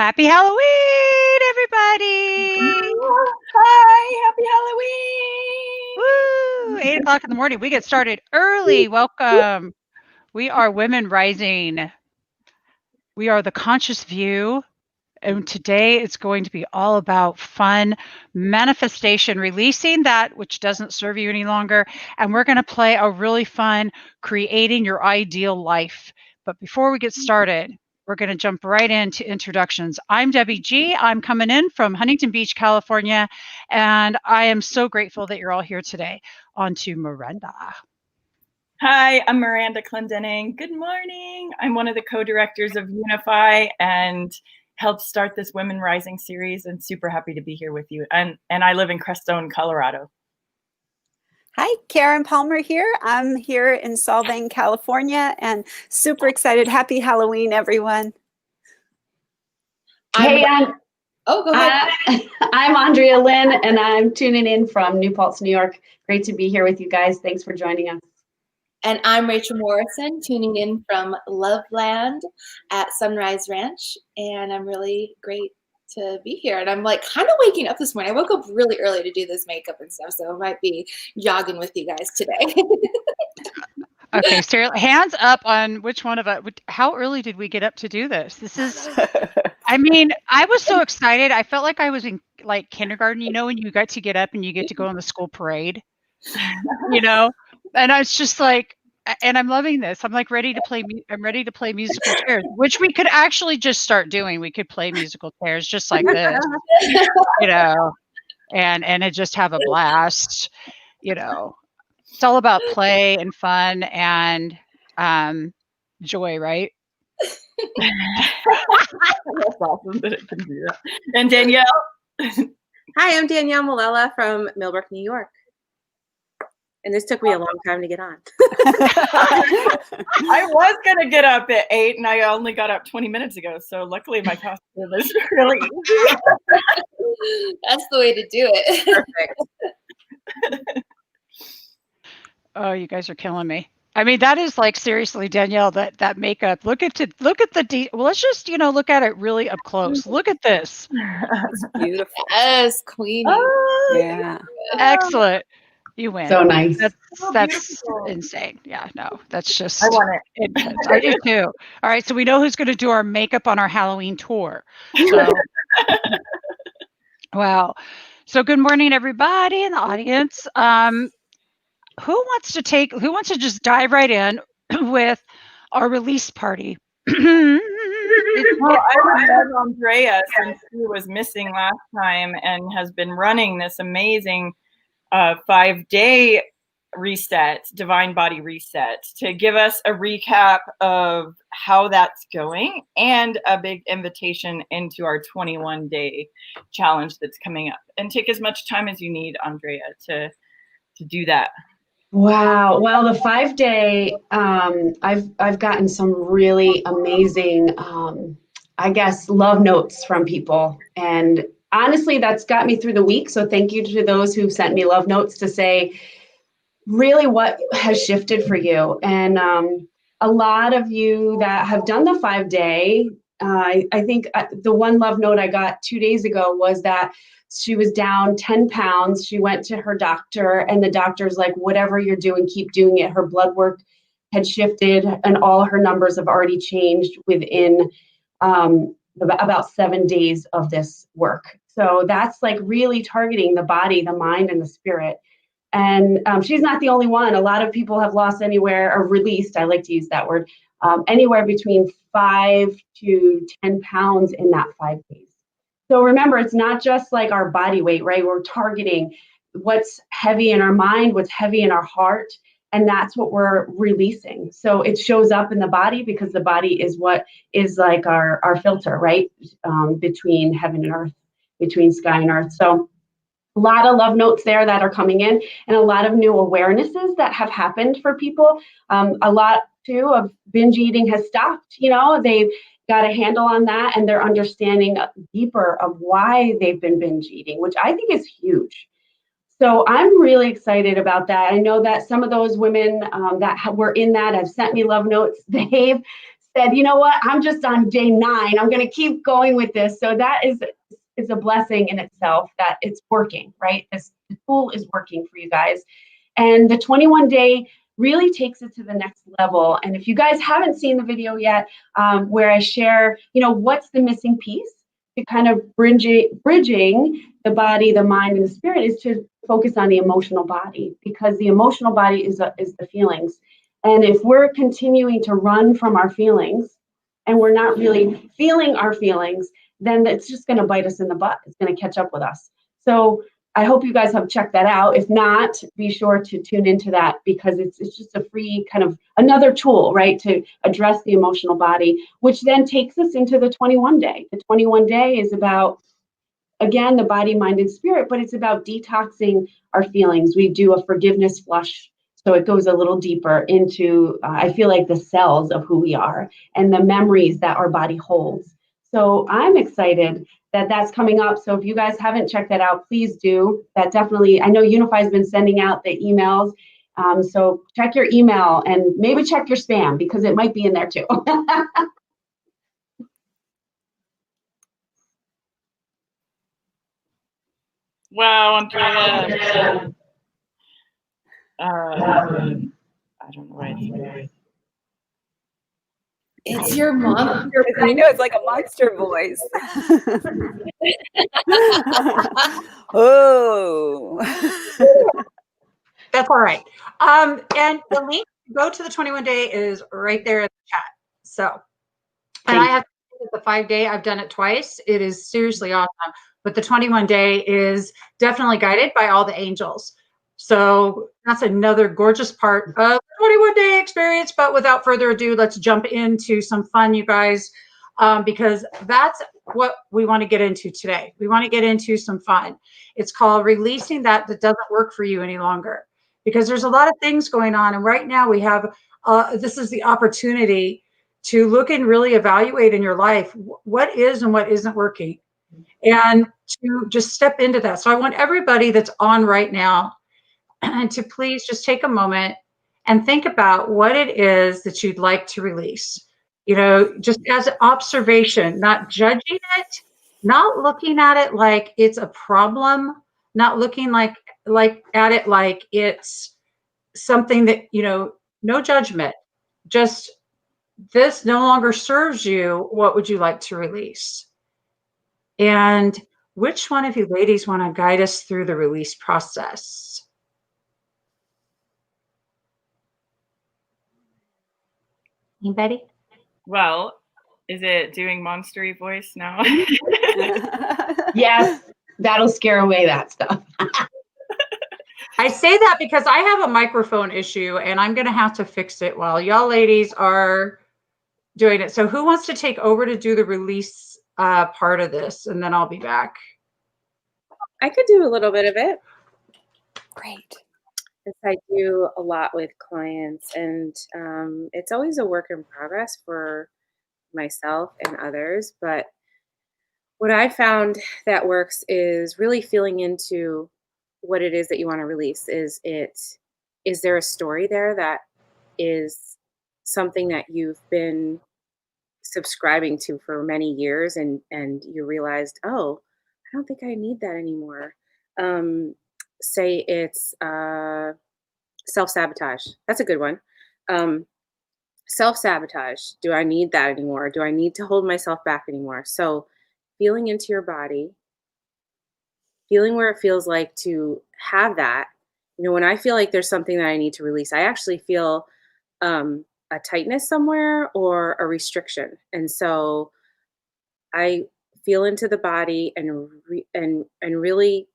Happy Halloween, everybody! Hi, happy Halloween! Woo! 8 o'clock in the morning. We get started early. Welcome. We are Women Rising. We are the Conscious View. And today it's going to be all about fun manifestation, releasing that which doesn't serve you any longer. And we're going to play a really fun creating your ideal life. But before we get started, we're going to jump right into introductions. I'm Debbie G. I'm coming in from Huntington Beach, California, and I am so grateful that you're all here today. On to Miranda. Hi, I'm Miranda Clendening. Good morning. I'm one of the co-directors of UNIFY and helped start this Women Rising series, and super happy to be here with you. And I live in Crestone, Colorado. Hi, Karen Palmer here. I'm here in Solvang, California, and super excited. Happy Halloween, everyone. Go ahead. I'm Ondrea Lynn, and I'm tuning in from New Paltz, New York. Great to be here with you guys. Thanks for joining us. And I'm Rachel Morrison, tuning in from Loveland at Sunrise Ranch, and I'm really great to be here. And I'm like kind of waking up this morning. I woke up really early to do this makeup and stuff, so I might be jogging with you guys today. Okay, Sarah, hands up on which one of us. How early did we get up to do this? This is, I mean, I was so excited. I felt like I was in like kindergarten, you know, when you got to get up and you get to go on the school parade, you know, and I was just like, and I'm loving this. I'm like ready to play. I'm ready to play musical chairs, which we could actually just start doing. We could play musical chairs just like this, you know, and it just have a blast, you know. It's all about play and fun and joy, right? That's awesome that it can do that. And Danielle? Hi, I'm Danielle E Molella from Millbrook, New York. And this took me a long time to get on. I was going to get up at 8, and I only got up 20 minutes ago. So luckily my costume is really easy. That's the way to do it. Perfect. Oh, you guys are killing me. I mean, that is like seriously, Danielle, that makeup. Look at well, let's just, you know, look at it really up close. Look at this. It's beautiful. Yes, Queenie. Oh, yeah. Excellent. You win. So nice. That's insane. Yeah, no, that's just. I want it. I do too. All right, so we know who's going to do our makeup on our Halloween tour. So, wow. So good morning, everybody in the audience. Who wants to just dive right in with our release party? Well, I love Ondrea since she was missing last time and has been running this amazing 5-day reset, divine body reset, to give us a recap of how that's going and a big invitation into our 21-day challenge that's coming up. And take as much time as you need, Ondrea, to do that. Wow. Well, the 5-day, I've gotten some really amazing, I guess, love notes from people. And honestly, that's got me through the week. So thank you to those who sent me love notes to say really what has shifted for you. And a lot of you that have done the 5-day, I think the one love note I got 2 days ago was that she was down 10 pounds. She went to her doctor, and the doctor's like, whatever you're doing, keep doing it. Her blood work had shifted, and all her numbers have already changed within about 7 days of this work. So that's like really targeting the body, the mind, and the spirit. And she's not the only one. A lot of people have lost anywhere, or released, I like to use that word, anywhere between 5 to 10 pounds in that 5 days. So remember, it's not just like our body weight, right? We're targeting what's heavy in our mind, what's heavy in our heart, and that's what we're releasing. So it shows up in the body because the body is what is like our filter, right? Between heaven and earth, between sky and earth. So a lot of love notes there that are coming in, and a lot of new awarenesses that have happened for people. A lot too of binge eating has stopped. You know, they've got a handle on that, and they're understanding deeper of why they've been binge eating, which I think is huge. So I'm really excited about that. I know that some of those women that were in that have sent me love notes. They've said, you know what, I'm just on day 9. I'm going to keep going with this. So that is a blessing in itself that it's working, right? The tool is working for you guys. And the 21-day really takes it to the next level. And if you guys haven't seen the video yet, where I share, what's the missing piece to kind of bridging the body, the mind, and the spirit, is to focus on the emotional body, because the emotional body is the feelings. And if we're continuing to run from our feelings and we're not really feeling our feelings, then it's just going to bite us in the butt. It's going to catch up with us. So I hope you guys have checked that out. If not, be sure to tune into that, because it's just a free kind of another tool, right, to address the emotional body, which then takes us into the 21-day. The 21-day is about, again, the body, mind, and spirit, but it's about detoxing our feelings. We do a forgiveness flush. So it goes a little deeper into, I feel like, the cells of who we are and the memories that our body holds. So I'm excited that that's coming up. So if you guys haven't checked that out, please do. That definitely, I know UNIFY has been sending out the emails. So check your email and maybe check your spam, because it might be in there too. Wow, Ondrea. I don't know why. It's your mom. I know, it's like a monster voice. Oh. That's all right. And the link to go to the 21-day is right there in the chat. So, and I have the 5-day, I've done it twice. It is seriously awesome. But the 21-day is definitely guided by all the angels. So that's another gorgeous part of the 21-day experience. But without further ado, let's jump into some fun, you guys, because that's what we want to get into today. We want to get into some fun. It's called releasing that doesn't work for you any longer, because there's a lot of things going on. And right now we have, this is the opportunity to look and really evaluate in your life what is and what isn't working, and to just step into that. So I want everybody that's on right now to please just take a moment and think about what it is that you'd like to release. Just as an observation, not judging it, not looking at it like it's a problem, not looking like at it like it's something that, no judgment, just this no longer serves you. What would you like to release? And which one of you ladies want to guide us through the release process? Anybody? Well, is it doing monstery voice now? Yes, that'll scare away that stuff. I say that because I have a microphone issue and I'm going to have to fix it while y'all ladies are doing it. So who wants to take over to do the release part of this? And then I'll be back. I could do a little bit of it. Great. I do a lot with clients, and it's always a work in progress for myself and others. But what I found that works is really feeling into what it is that you want to release. Is there a story there that is something that you've been subscribing to for many years, and you realized, oh, I don't think I need that anymore. Say it's self-sabotage. That's a good one. Self-sabotage. Do I need that anymore? Do I need to hold myself back anymore? So feeling into your body, feeling where it feels like to have that. When I feel like there's something that I need to release, I actually feel a tightness somewhere or a restriction. And so I feel into the body and really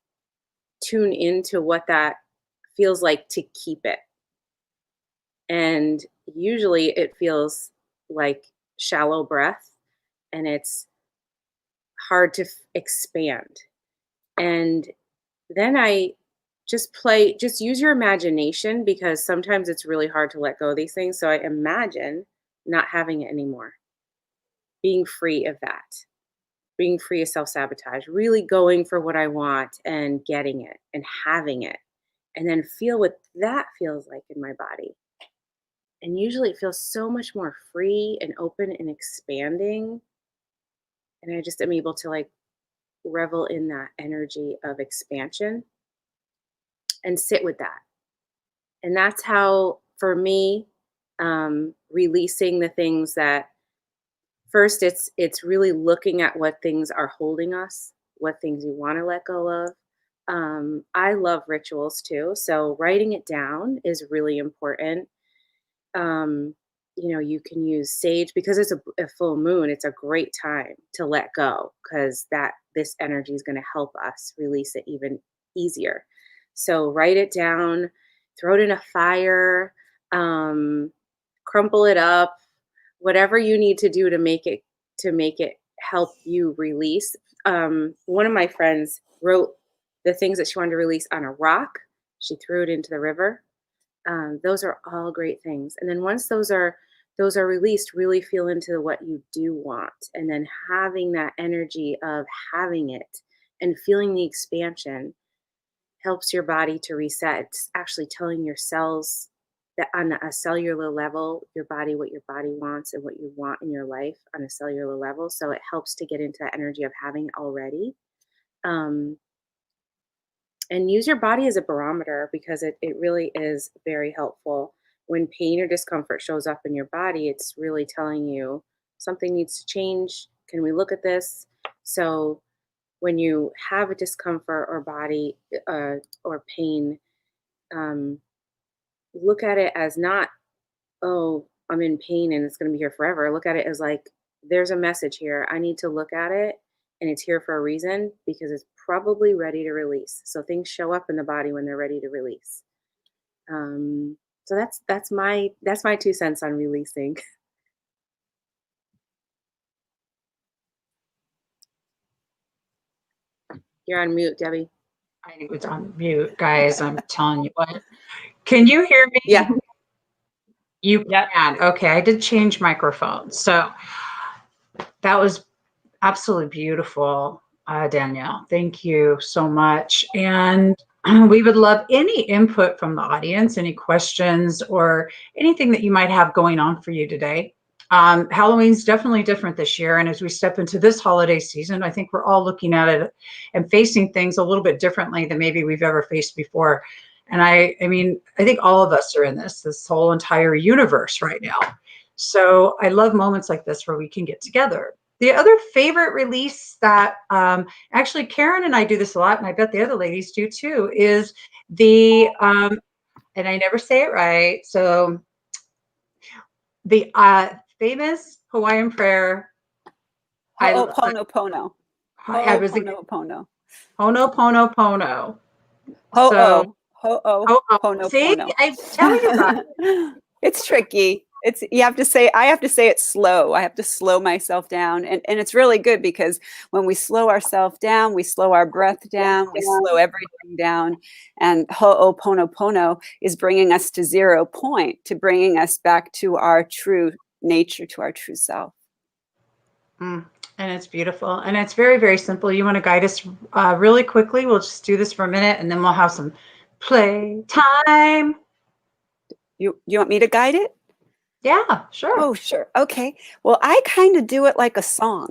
tune into what that feels like to keep it. And usually it feels like shallow breath, and it's hard to expand. And then I just use your imagination, because sometimes it's really hard to let go of these things. So I imagine not having it anymore, being free of that, being free of self-sabotage, really going for what I want and getting it and having it, and then feel what that feels like in my body. And usually it feels so much more free and open and expanding. And I just am able to like revel in that energy of expansion and sit with that. And that's how, for me, releasing the things that first it's really looking at what things are holding us, what things you want to let go of. I love rituals too. So writing it down is really important. You can use sage because it's a full moon. It's a great time to let go because this energy is going to help us release it even easier. So write it down, throw it in a fire, crumple it up, whatever you need to do to make it help you release. One of my friends wrote the things that she wanted to release on a rock. She threw it into the river. Those are all great things. And then once those are released, really feel into what you do want. And then having that energy of having it and feeling the expansion helps your body to reset. It's actually telling your cells that on a cellular level, your body, what your body wants and what you want in your life on a cellular level. So it helps to get into that energy of having already. And use your body as a barometer because it really is very helpful. When pain or discomfort shows up in your body, it's really telling you something needs to change. Can we look at this? So when you have a discomfort or body or pain, look at it as not, oh, I'm in pain and it's going to be here forever. Look at it as like, there's a message here. I need to look at it. And it's here for a reason because it's probably ready to release. So things show up in the body when they're ready to release. So that's my 2 cents on releasing. You're on mute, Debbie. I was on mute, guys. I'm telling you what. Can you hear me? Yeah. You can. Okay, I did change microphones. So that was absolutely beautiful, Danielle. Thank you so much. And we would love any input from the audience, any questions or anything that you might have going on for you today. Halloween's definitely different this year. And as we step into this holiday season, I think we're all looking at it and facing things a little bit differently than maybe we've ever faced before. And I mean, I think all of us are in this whole entire universe right now. So I love moments like this where we can get together. The other favorite release that actually Karen and I do this a lot, and I bet the other ladies do too, is the, and I never say it right, so the famous Hawaiian prayer. Ho'oponopono. Ho'oponopono. Ho'oponopono. Ho'oponopono. See, I tell you about it. It's tricky. I have to say it slow. I have to slow myself down. And it's really good because when we slow ourselves down, we slow our breath down, we slow everything down. And Ho'oponopono is bringing us to 0 point, to bringing us back to our true nature, to our true self. And it's beautiful. And it's very, very simple. You want to guide us really quickly? We'll just do this for a minute and then we'll have some play time. You want me to guide it? Yeah, sure. Oh, sure. Okay. Well, I kind of do it like a song.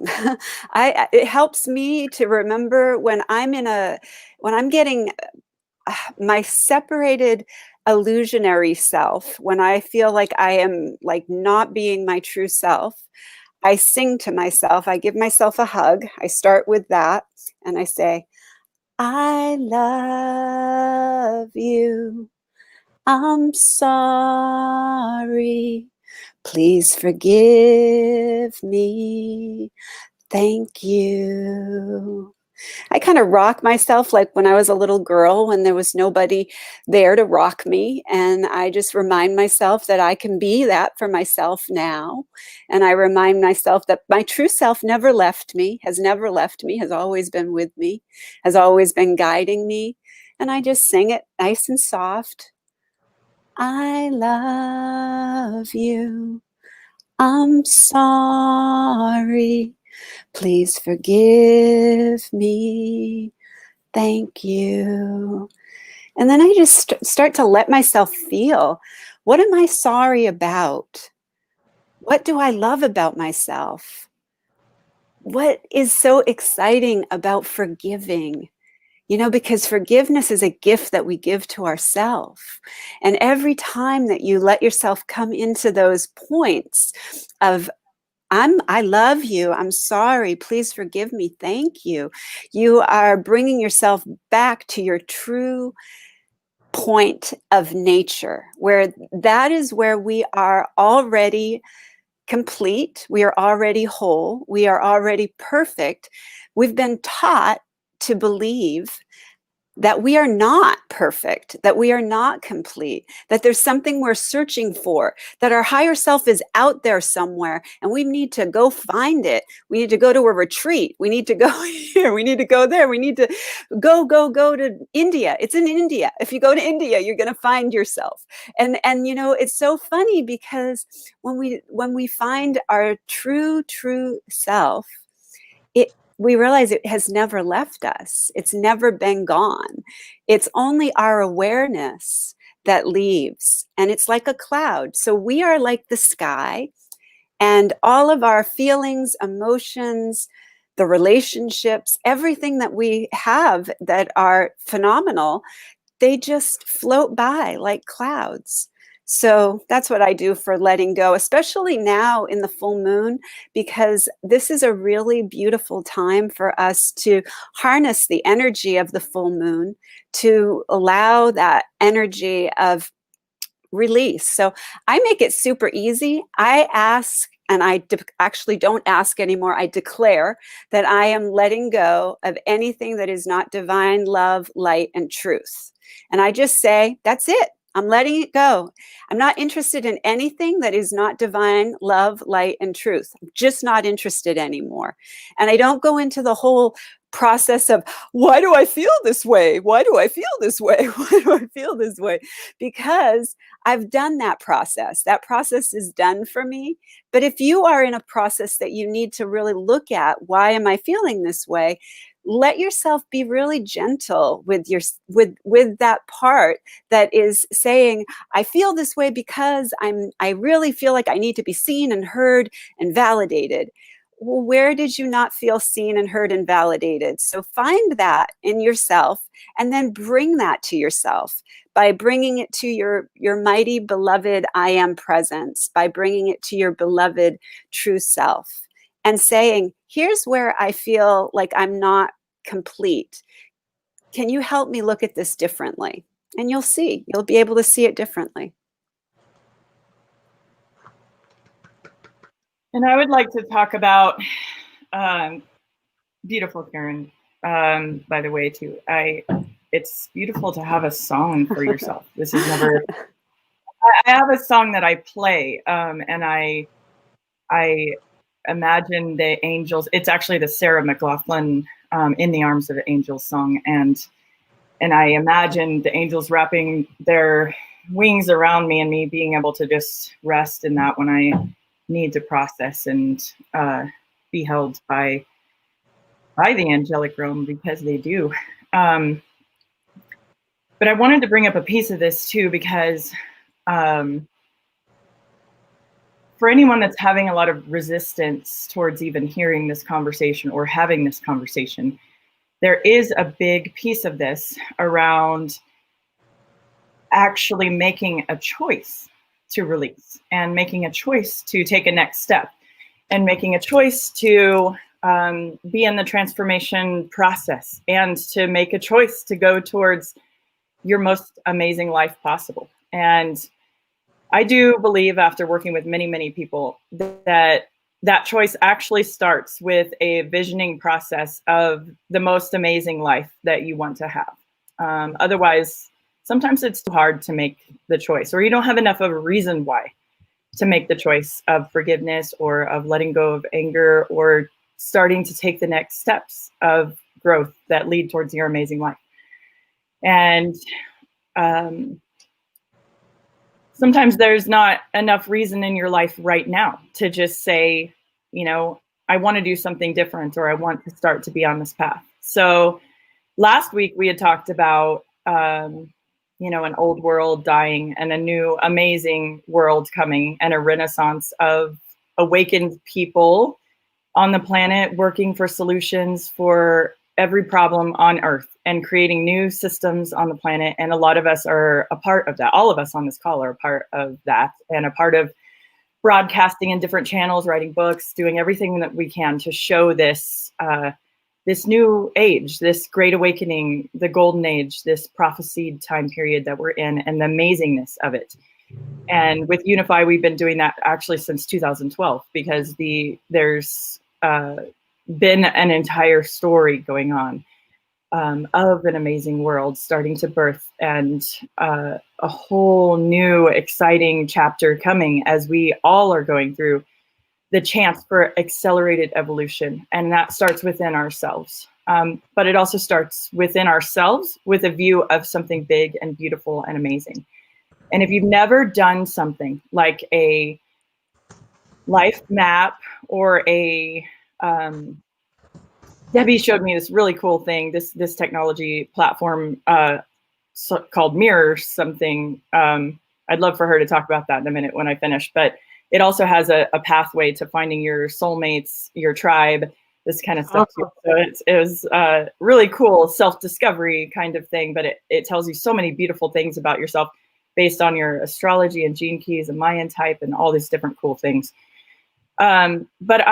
It helps me to remember when I'm getting my separated illusionary self, when I feel like I am like not being my true self. I sing to myself. I give myself a hug. I start with that and I say, I love you. I'm sorry. Please forgive me. Thank you. I kind of rock myself like when I was a little girl, when there was nobody there to rock me. And I just remind myself that I can be that for myself now. And I remind myself that my true self never left me, has always been with me, has always been guiding me. And I just sing it nice and soft. I love you. I'm sorry. Please forgive me. Thank you. And then I just start to let myself feel What am I sorry about? What do I love about myself? What is so exciting about forgiving? You know, because forgiveness is a gift that we give to ourselves. And every time that you let yourself come into those points of, I love you, I'm sorry, please forgive me, thank you, you are bringing yourself back to your true point of nature, where that is where we are already complete, we are already whole, we are already perfect. We've been taught to believe that we are not perfect, that we are not complete, that there's something we're searching for, that our higher self is out there somewhere and we need to go find it. We need to go to a retreat. We need to go here. We need to go there. We need to go to India. It's in India. If you go to India, you're going to find yourself. And you know, it's so funny because when we find our true self, we realize it has never left us. It's never been gone. It's only our awareness that leaves. And it's like a cloud. So we are like the sky, and all of our feelings, emotions, the relationships, everything that we have that are phenomenal, they just float by like clouds. So that's what I do for letting go, especially now in the full moon, because this is a really beautiful time for us to harness the energy of the full moon, to allow that energy of release. So I make it super easy. I ask, and actually don't ask anymore. I declare that I am letting go of anything that is not divine love, light, and truth. And I just say, that's it. I'm letting it go. I'm not interested in anything that is not divine love, light, and truth. I'm just not interested anymore. And I don't go into the whole process of, why do I feel this way? Why do I feel this way? Why do I feel this way? Because I've done that process. That process is done for me. But if you are in a process that you need to really look at, why am I feeling this way? Let yourself be really gentle with that part that is saying, I feel this way because I really feel like I need to be seen and heard and validated. Well, where did you not feel seen and heard and validated? So find that in yourself and then bring that to yourself by bringing it to your mighty beloved I am presence, by bringing it to your beloved true self and saying, here's where I feel like I'm not complete. Can you help me look at this differently? And you'll be able to see it differently. And I would like to talk about, beautiful Karen, by the way, too. It's beautiful to have a song for yourself. This is never, I have a song that I play, and I imagine the angels. It's actually the Sarah McLachlan In the Arms of the Angels song. And I imagine the angels wrapping their wings around me and me being able to just rest in that when I need to process and be held by the angelic realm, because they do. But I wanted to bring up a piece of this too, because for anyone that's having a lot of resistance towards even hearing this conversation or having this conversation, there is a big piece of this around actually making a choice to release and making a choice to take a next step and making a choice to be in the transformation process and to make a choice to go towards your most amazing life possible. And I do believe, after working with many, many people, that choice actually starts with a visioning process of the most amazing life that you want to have. Otherwise, sometimes it's too hard to make the choice, or you don't have enough of a reason why to make the choice of forgiveness or of letting go of anger or starting to take the next steps of growth that lead towards your amazing life. And sometimes there's not enough reason in your life right now to just say, you know, I want to do something different, or I want to start to be on this path. So last week we had talked about an old world dying and a new amazing world coming, and a renaissance of awakened people on the planet working for solutions for every problem on Earth and creating new systems on the planet. And a lot of us are a part of that. All of us on this call are a part of that, and a part of broadcasting in different channels, writing books, doing everything that we can to show this this new age, this great awakening, the golden age, this prophesied time period that we're in, and the amazingness of it. And with UNIFY, we've been doing that actually since 2012, because there's been an entire story going on of an amazing world starting to birth, and a whole new exciting chapter coming as we all are going through the chance for accelerated evolution. And that starts within ourselves. But it also starts within ourselves with a view of something big and beautiful and amazing. And if you've never done something like a life map or a, Debbie showed me this really cool thing, this technology platform called Mirror something. I'd love for her to talk about that in a minute when I finish, but it also has a pathway to finding your soulmates, your tribe, this kind of stuff too. So it was really cool self-discovery kind of thing, but it tells you so many beautiful things about yourself based on your astrology and gene keys and Mayan type and all these different cool things. But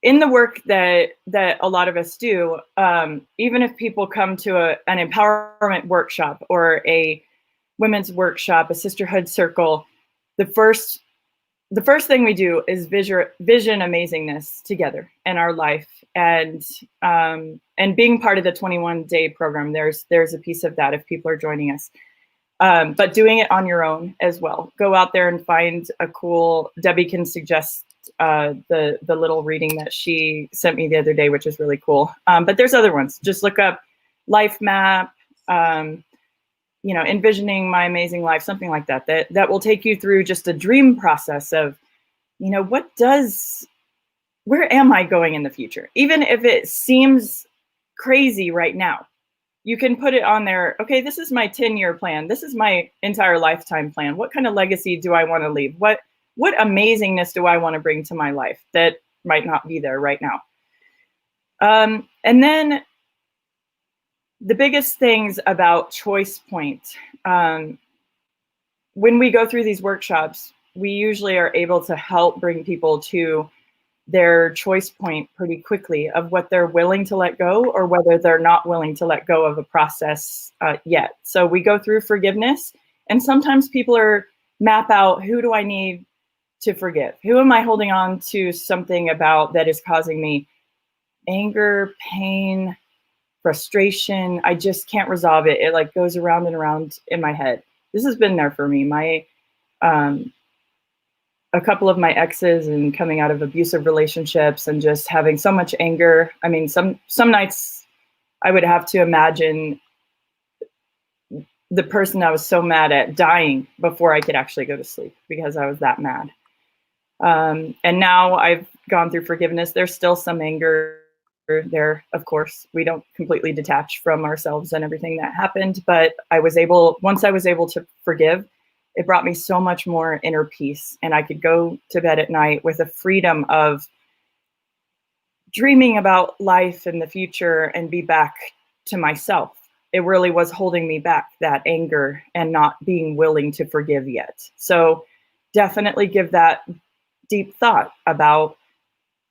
in the work that a lot of us do, even if people come to an empowerment workshop or a women's workshop, a sisterhood circle, the first thing we do is vision amazingness together in our life, and being part of the 21-day program. There's a piece of that if people are joining us, but doing it on your own as well. Go out there and find a cool. Debbie can suggest the little reading that she sent me the other day, which is really cool. But there's other ones. Just look up Life Map. Envisioning my amazing life, something like that will take you through just a dream process of, where am I going in the future? Even if it seems crazy right now, you can put it on there. Okay, this is my 10-year plan. This is my entire lifetime plan. What kind of legacy do I want to leave? What amazingness do I want to bring to my life that might not be there right now? And then the biggest things about choice point, when we go through these workshops, we usually are able to help bring people to their choice point pretty quickly of what they're willing to let go or whether they're not willing to let go of a process yet. So we go through forgiveness, and sometimes people map out, who do I need to forgive? Who am I holding on to something about that is causing me anger, pain, frustration? I just can't resolve it. It like goes around and around in my head. This has been there for me. A couple of my exes and coming out of abusive relationships and just having so much anger. I mean, some nights I would have to imagine the person I was so mad at dying before I could actually go to sleep because I was that mad. And now I've gone through forgiveness. There's still some anger there, of course. We don't completely detach from ourselves and everything that happened, but once I was able to forgive, it brought me so much more inner peace, and I could go to bed at night with a freedom of dreaming about life and the future and be back to myself. It really was holding me back, that anger and not being willing to forgive yet. So definitely give that deep thought about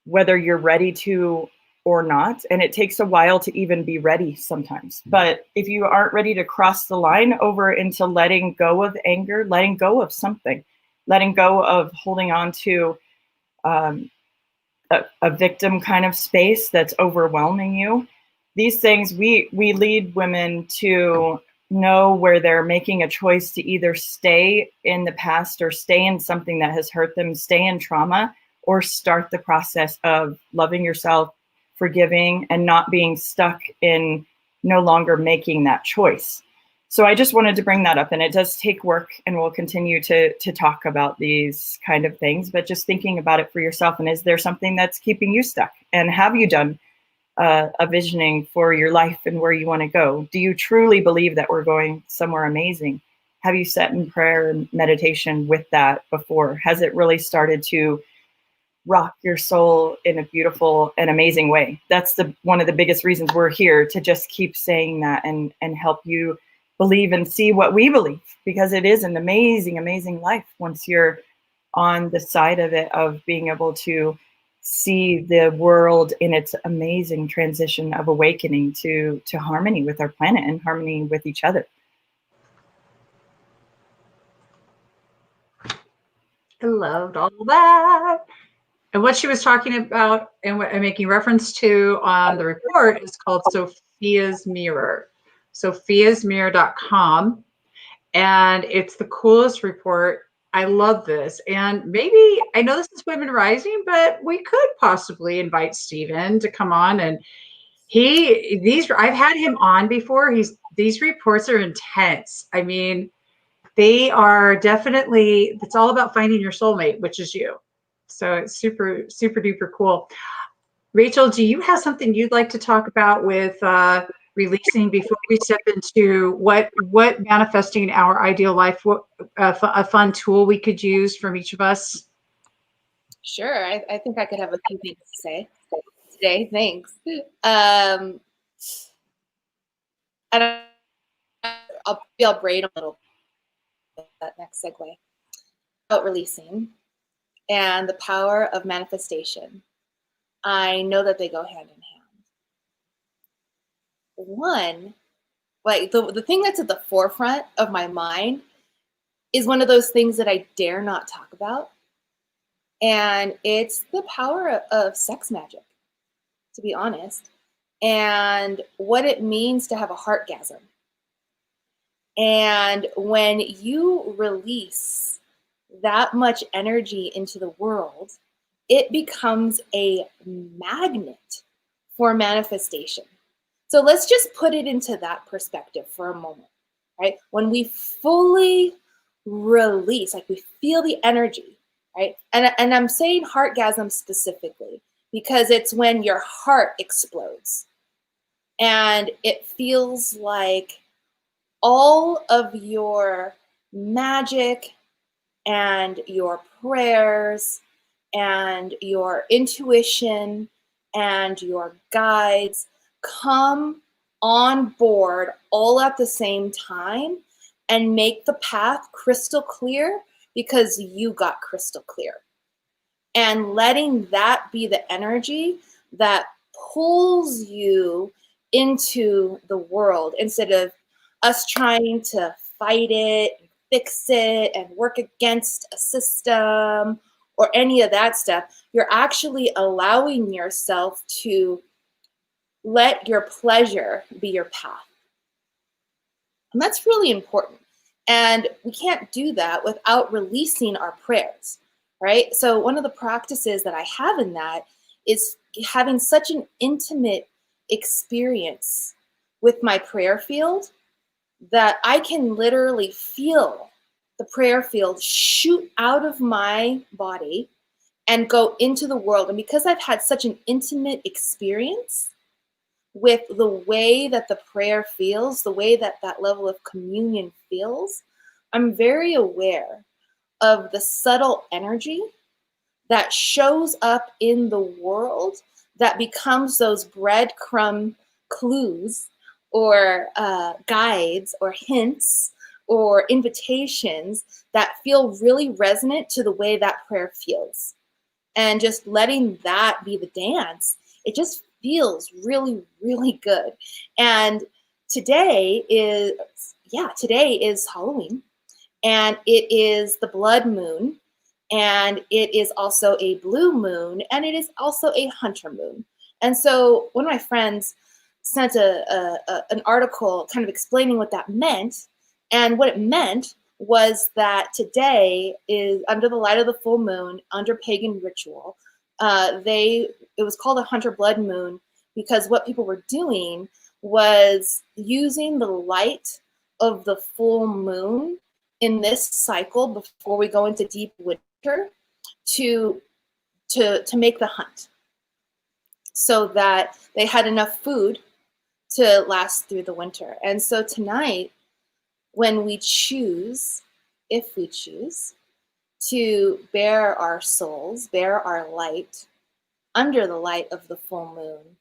whether you're ready to or not. And it takes a while to even be ready sometimes. But if you aren't ready to cross the line over into letting go of anger, letting go of something, letting go of holding on to a victim kind of space that's overwhelming you, these things, we lead women to know where they're making a choice to either stay in the past or stay in something that has hurt them, stay in trauma, or start the process of loving yourself, forgiving, and not being stuck in no longer making that choice. So I just wanted to bring that up, and it does take work, and we'll continue to talk about these kind of things, but just thinking about it for yourself. And is there something that's keeping you stuck? And have you done a visioning for your life and where you want to go? Do you truly believe that we're going somewhere amazing? Have you sat in prayer and meditation with that before? Has it really started to rock your soul in a beautiful and amazing way? That's one of the biggest reasons we're here, to just keep saying that and help you believe and see what we believe, because it is an amazing, amazing life once you're on the side of it, of being able to see the world in its amazing transition of awakening to harmony with our planet and harmony with each other. I loved all that. And what she was talking about and what I'm making reference to on the report is called Sophia's Mirror, sophiasmirror.com. And it's the coolest report. I love this. And maybe, I know this is Women Rising, but we could possibly invite Stephen to come on. And I've had him on before. These reports are intense. I mean, they are definitely, it's all about finding your soulmate, which is you. So it's super, super duper cool. Rachel, do you have something you'd like to talk about with releasing before we step into what manifesting our ideal life, what a fun tool we could use from each of us? Sure. I think I could have a few things to say today. Thanks. And I'll braid a little bit that next segue about releasing and the power of manifestation. I know that they go hand in hand. One, like the thing that's at the forefront of my mind is one of those things that I dare not talk about. And it's the power of sex magic, to be honest, and what it means to have a heartgasm. And when you release that much energy into the world, it becomes a magnet for manifestation. So let's just put it into that perspective for a moment, right? When we fully release, like we feel the energy, right? And I'm saying heartgasm specifically because it's when your heart explodes and it feels like all of your magic and your prayers and your intuition and your guides come on board all at the same time and make the path crystal clear because you got crystal clear. And letting that be the energy that pulls you into the world instead of us trying to fight it, fix it, and work against a system or any of that stuff. You're actually allowing yourself to let your pleasure be your path. And that's really important. And we can't do that without releasing our prayers, right? So one of the practices that I have in that is having such an intimate experience with my prayer field that I can literally feel the prayer field shoot out of my body and go into the world. And because I've had such an intimate experience with the way that the prayer feels, the way that that level of communion feels, I'm very aware of the subtle energy that shows up in the world that becomes those breadcrumb clues or guides or hints or invitations that feel really resonant to the way that prayer feels. And just letting that be the dance, it just feels really, really good. And today is Halloween, and it is the blood moon, and it is also a blue moon, and it is also a hunter moon. And so one of my friends sent an article kind of explaining what that meant. And what it meant was that today is under the light of the full moon, under pagan ritual. It was called a hunter blood moon because what people were doing was using the light of the full moon in this cycle before we go into deep winter to make the hunt. so that they had enough food to last through the winter. And so tonight, when we choose, if we choose, to bare our souls, bare our light under the light of the full moon,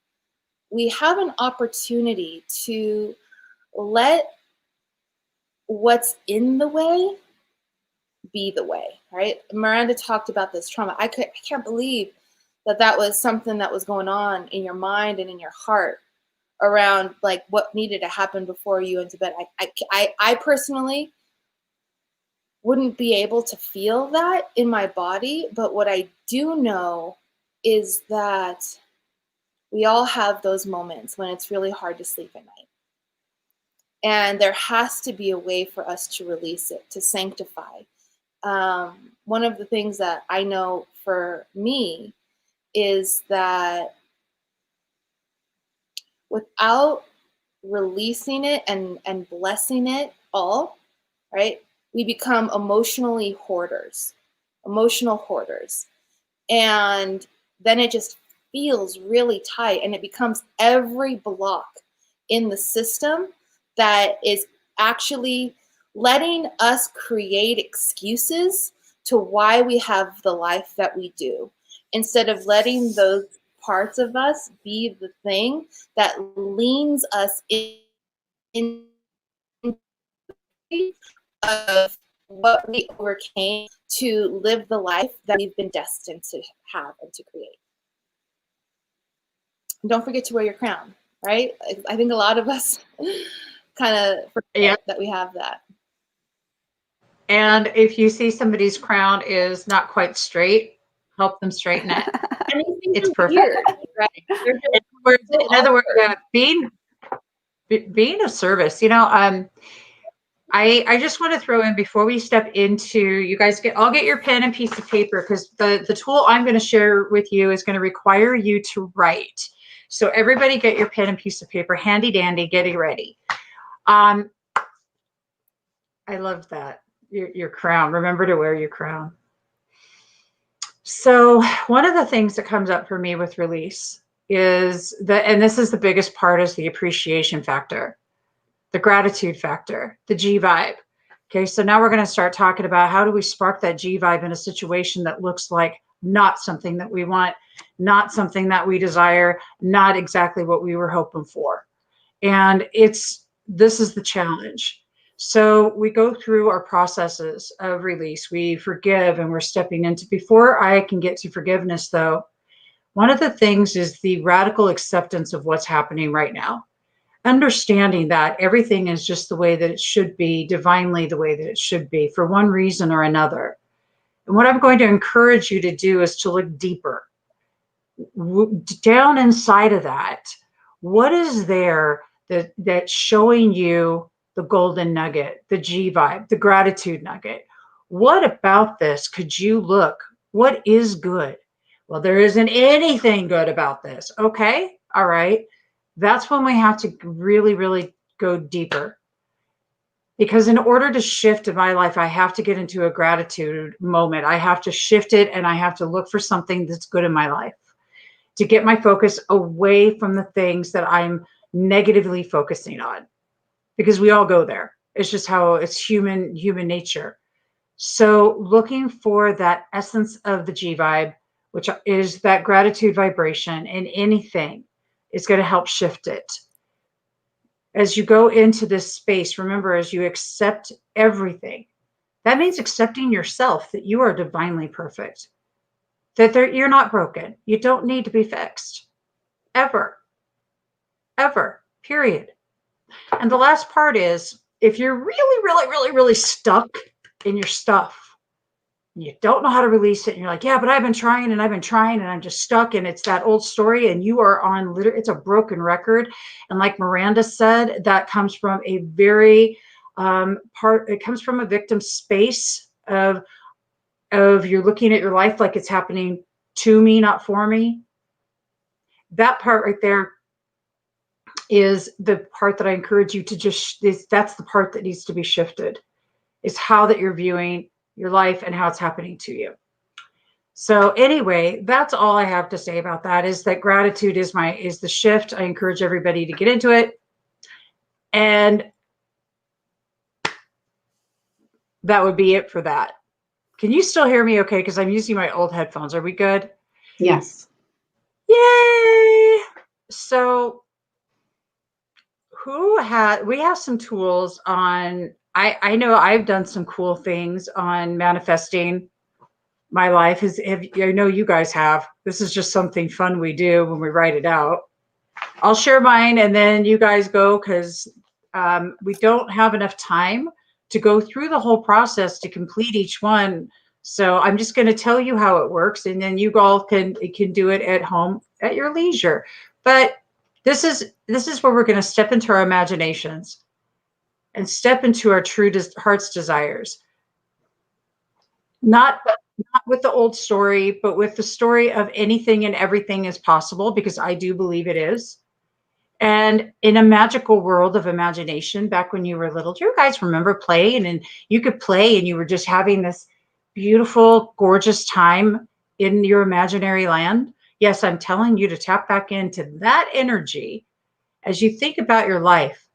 we have an opportunity to let what's in the way be the way, right? Miranda talked about this trauma. I can't believe that was something that was going on in your mind and in your heart around like what needed to happen before you went to bed. I personally wouldn't be able to feel that in my body, but what I do know is that we all have those moments when it's really hard to sleep at night. And there has to be a way for us to release it, to sanctify. One of the things that I know for me is that without releasing it and blessing it all, right, we become emotional hoarders. And then it just feels really tight, and it becomes every block in the system that is actually letting us create excuses to why we have the life that we do, instead of letting those parts of us be the thing that leans us in of what we overcame to live the life that we've been destined to have and to create. And don't forget to wear your crown, right? I think a lot of us kind of forget that we have that. And if you see somebody's crown is not quite straight, help them straighten it. It's perfect. Weird, right? In other words, being of service, you know, I just want to throw in before we step into, you guys all get your pen and piece of paper, because the tool I'm going to share with you is going to require you to write. So everybody get your pen and piece of paper, handy dandy, getting ready. I love that. Your crown. Remember to wear your crown. So one of the things that comes up for me with release is and this is the biggest part, is the appreciation factor, the gratitude factor, the G vibe. Okay, so now we're going to start talking about how do we spark that G vibe in a situation that looks like not something that we want, not something that we desire, not exactly what we were hoping for. And this is the challenge. So we go through our processes of release. We forgive, and we're stepping into, before I can get to forgiveness though, one of the things is the radical acceptance of what's happening right now. Understanding that everything is just the way that it should be, divinely the way that it should be, for one reason or another. And what I'm going to encourage you to do is to look deeper. Down inside of that, what is there that's showing you the golden nugget, the G vibe, the gratitude nugget? What about this could you look? What is good? Well, there isn't anything good about this. Okay, all right. That's when we have to really, really go deeper. Because in order to shift in my life, I have to get into a gratitude moment. I have to shift it, and I have to look for something that's good in my life to get my focus away from the things that I'm negatively focusing on. Because we all go there. It's just how it's human nature. So looking for that essence of the G vibe, which is that gratitude vibration in anything, is going to help shift it. As you go into this space, remember, as you accept everything, that means accepting yourself, that you are divinely perfect, that you're not broken. You don't need to be fixed. Ever, period. And the last part is, if you're really, really, really, really stuck in your stuff, and you don't know how to release it, and you're like, yeah, but I've been trying and I'm just stuck, and it's that old story, and you are on it's a broken record. And like Miranda said, that comes from a very it comes from a victim space of you're looking at your life like it's happening to me, not for me. That part right there is the part that I encourage you to that's the part that needs to be shifted, is how that you're viewing your life and how it's happening to you. So anyway, that's all I have to say about that, is that gratitude is the shift. I encourage everybody to get into it. And that would be it for that. Can you still hear me okay? Because I'm using my old headphones. Are we good? Yes. Yay! So we have some tools on, I know I've done some cool things on manifesting my life. I know you guys have. This is just something fun we do when we write it out. I'll share mine and then you guys go, because we don't have enough time to go through the whole process to complete each one. So I'm just going to tell you how it works, and then you all can do it at home at your leisure. But this is where we're going to step into our imaginations and step into our true heart's desires. Not with the old story, but with the story of anything and everything is possible, because I do believe it is. And in a magical world of imagination, back when you were little, do you guys remember playing? And you could play and you were just having this beautiful, gorgeous time in your imaginary land. Yes, I'm telling you to tap back into that energy as you think about your life.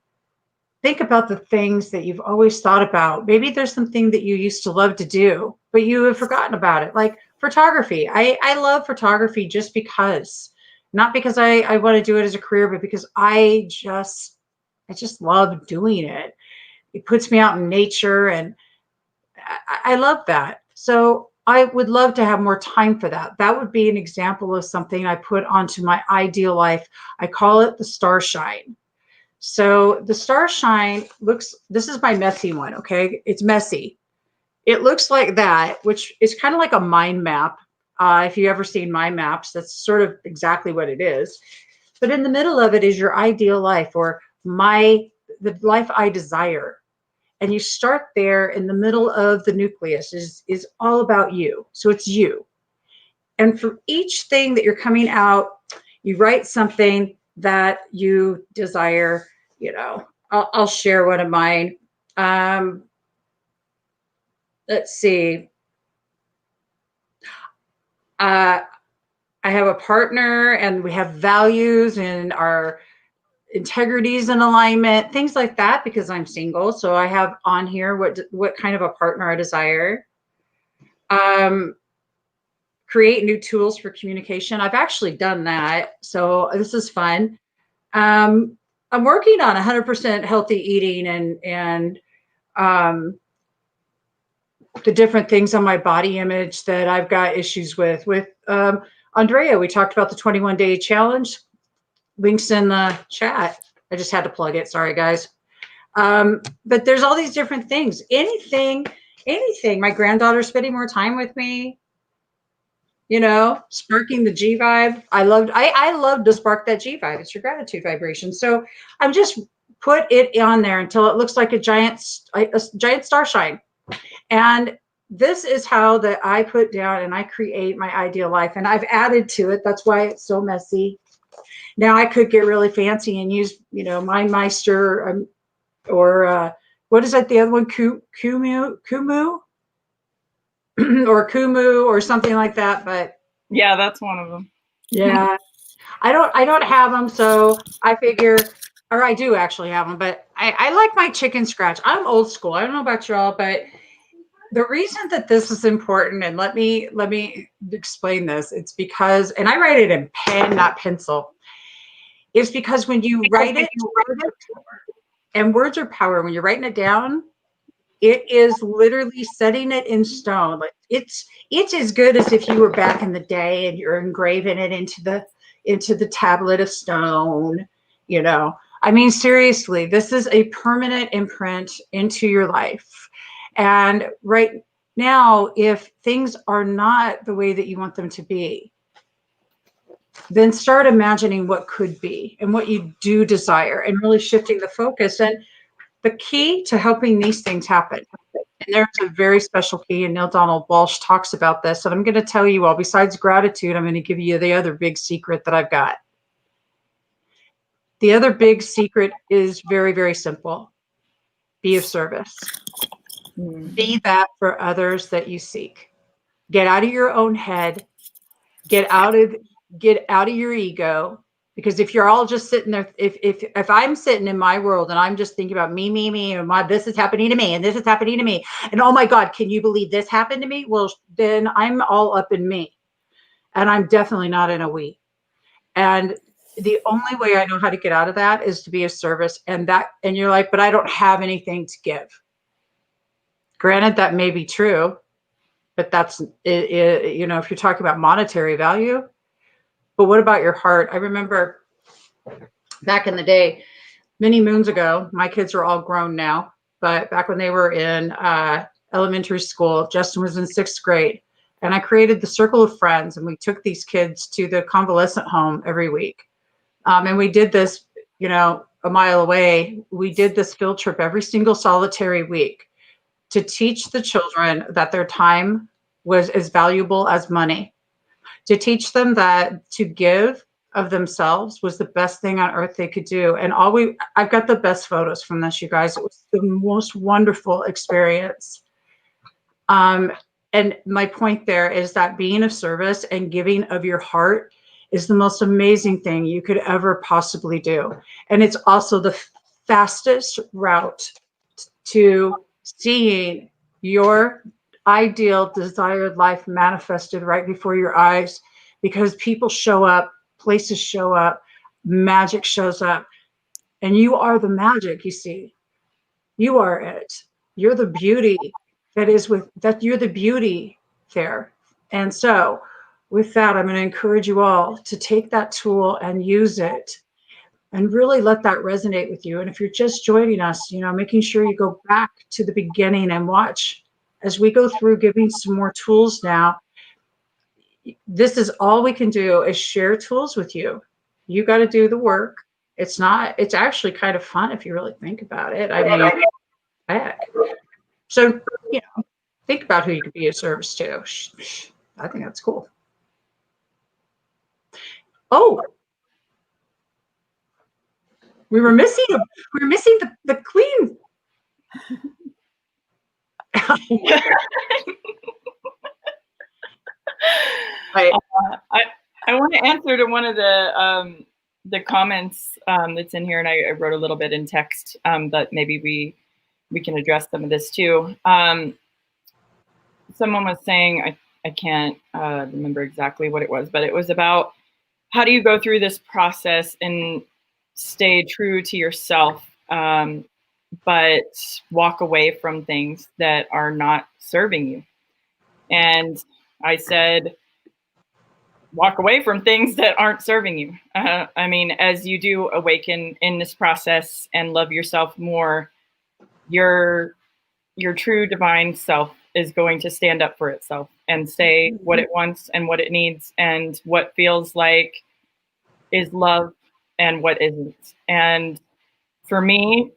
Think about the things that you've always thought about. Maybe there's something that you used to love to do, but you have forgotten about it, like photography. I love photography just because. Not because I want to do it as a career, but because I just love doing it. It puts me out in nature, and I love that. So I would love to have more time for that. That would be an example of something I put onto my ideal life. I call it the star shine. So the star shine this is my messy one, okay? It's messy. It looks like that, which is kind of like a mind map. If you've ever seen mind maps, that's sort of exactly what it is. But in the middle of it is your ideal life, or the life I desire. And you start there in the middle of the nucleus is all about you. So it's you. And for each thing that you're coming out, you write something that you desire. I'll share one of mine. Let's see. I have a partner, and we have values, and our integrities in alignment, things like that, because I'm single. So I have on here what kind of a partner I desire. Create new tools for communication. I've actually done that, so this is fun. I'm working on 100% healthy eating and the different things on my body image that I've got issues with. Ondrea, we talked about the 21-day challenge. Links in the chat. I just had to plug it. Sorry, guys. But there's all these different things. Anything. My granddaughter's spending more time with me. Sparking the G vibe. I love to spark that G vibe. It's your gratitude vibration. So I'm just put it on there until it looks like a giant star shine. And this is how that I put down and I create my ideal life. And I've added to it. That's why it's so messy. Now I could get really fancy and use, Mind Meister, or what is that? The other one, Kumu, or Kumu, or something like that. But yeah, that's one of them. Yeah, I don't have them, so I figure, or I do actually have them, but I like my chicken scratch. I'm old school. I don't know about y'all, but the reason that this is important, and let me explain this. It's because, and I write it in pen, not pencil. Is because when you write it, and words are power, when you're writing it down, it is literally setting it in stone. Like it's as good as if you were back in the day and you're engraving it into the tablet of stone. I mean, seriously, this is a permanent imprint into your life. And right now, if things are not the way that you want them to be, then start imagining what could be and what you do desire, and really shifting the focus. And the key to helping these things happen, and there's a very special key, and Neil Donald Walsh talks about this, and I'm going to tell you all, besides gratitude, I'm going to give you the other big secret that I've got. The other big secret is very, very simple. Be of service. Be that for others that you seek. Get out of your own head. Get out of your ego. Because if you're all just sitting there, if I'm sitting in my world and I'm just thinking about me, and this is happening to me, and this is happening to me, and oh my God, can you believe this happened to me? Well, then I'm all up in me, and I'm definitely not in a we. And the only way I know how to get out of that is to be of service. And you're like, but I don't have anything to give. Granted, that may be true, but that's it, you know, if you're talking about monetary value. But what about your heart? I remember back in the day, many moons ago, my kids are all grown now, but back when they were in elementary school, Justin was in 6th grade, and I created the circle of friends, and we took these kids to the convalescent home every week. And we did this, you know, a mile away. We did this field trip every single solitary week to teach the children that their time was as valuable as money, to teach them that to give of themselves was the best thing on earth they could do. And I've got the best photos from this, you guys. It was the most wonderful experience. And my point there is that being of service and giving of your heart is the most amazing thing you could ever possibly do. And it's also the fastest route to seeing your ideal desired life manifested right before your eyes, because people show up, places show up, magic shows up, and you are the magic. You see, you are it. You're the beauty you're the beauty there. And so with that, I'm going to encourage you all to take that tool and use it and really let that resonate with you. And if you're just joining us, you know, making sure you go back to the beginning and watch as we go through giving some more tools now. This is all we can do is share tools with you. You got to do the work. It's actually kind of fun if you really think about it. I mean, heck. So, you know, think about who you could be of service to. I think that's cool. Oh, we were missing the queen. I want to answer to one of the comments that's in here, and I wrote a little bit in text, but maybe we can address some of this too. Someone was saying, I can't remember exactly what it was, but it was about how do you go through this process and stay true to yourself, but walk away from things that are not serving you. And I said, walk away from things that aren't serving you. I mean, as you do awaken in this process and love yourself more, your true divine self is going to stand up for itself and say what it wants and what it needs and what feels like is love and what isn't. And for me,